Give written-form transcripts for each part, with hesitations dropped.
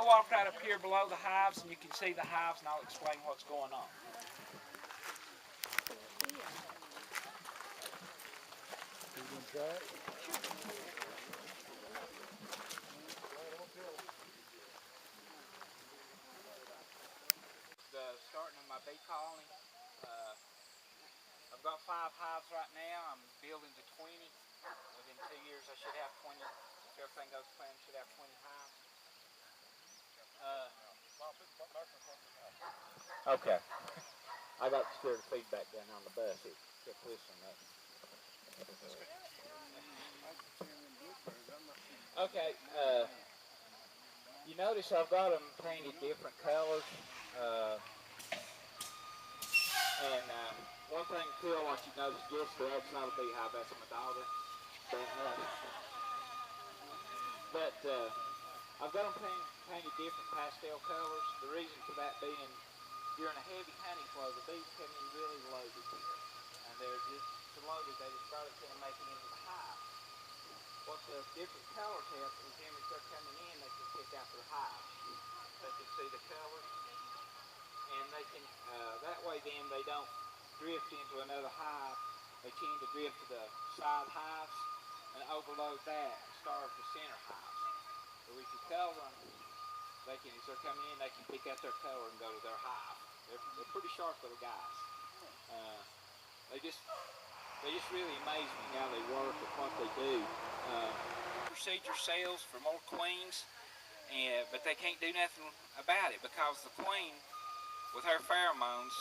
we'll walk right up here below the hives and you can see the hives and I'll explain what's going on. The starting of my bee colony. I've got 5 hives right now. I'm building to 20. Within 2 years I should have 20. If everything goes to plan, I should have 20 hives. Okay. I got scared of feedback down on the bus. It kept whistling at me. Okay. You notice I've got them painted different colors. One thing, Phil, I want you to notice, Jessica, that's not a beehive, that's my daughter. But I've got them painted different pastel colors. The reason for that being, during a heavy honey flow, the bees come in really loaded here. And they're just so loaded, they just barely can't make it into the hive. What the different colors help is then as they're coming in, they can pick out their hives. They can see the colors. And they can, that way then they don't drift into another hive. They tend to drift to the side hives and overload that and starve the center hives. So if you color them, they can, as they're coming in, they can pick out their color and go to their hive. They're pretty sharp little guys. They just really amaze me how they work and what they do. Procedure cells for more queens, but they can't do nothing about it because the queen, with her pheromones,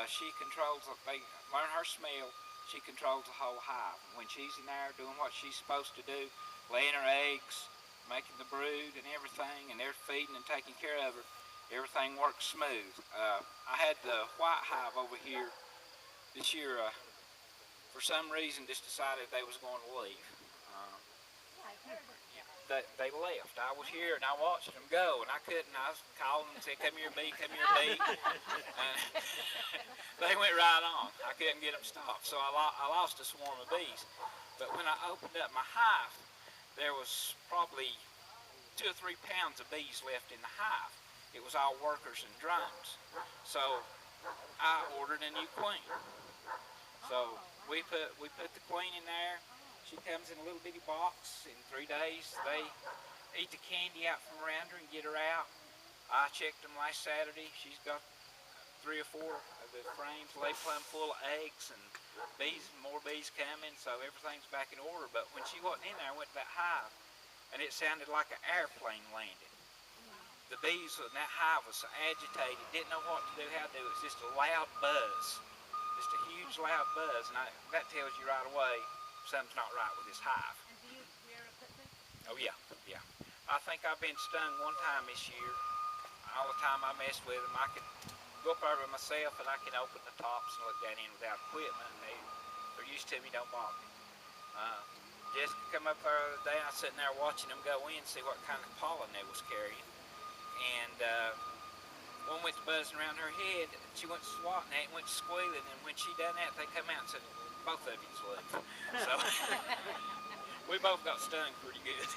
she controls, they learn her smell, she controls the whole hive. When she's in there doing what she's supposed to do, laying her eggs, making the brood and everything, and they're feeding and taking care of her, everything works smooth. I had the white hive over here this year, for some reason just decided they was going to leave. They left. I was here and I watched them go, and I couldn't. I was calling them and saying, "Come here, bee, come here, bee." And they went right on. I couldn't get them stopped, so I lost a swarm of bees. But when I opened up my hive, there was probably 2 or 3 pounds of bees left in the hive. It was all workers and drones. So I ordered a new queen. So we put the queen in there. She comes in a little bitty box. In 3 days, they eat the candy out from around her and get her out. I checked them last Saturday. She's got 3 or 4 of the frames laid plumb full of eggs and bees, more bees coming, so everything's back in order. But when she wasn't in there, I went to that hive, and it sounded like an airplane landed. The bees in that hive was so agitated, didn't know what to do, how to do. It was just a loud buzz, just a huge loud buzz, and that tells you right away something's not right with this hive. And do you ever put them? Oh yeah. I think I've been stung one time this year. All the time I messed with them, I could go up there by myself and I can open the tops and look down in without equipment, and they're used to me, don't bother me. Jessica come up there the other day, and I was sitting there watching them go in, see what kind of pollen they was carrying. And one went buzzing around her head, and she went swatting at it, went squealing, and when she done that, they come out and said, "Both of you's leave." So we both got stung pretty good.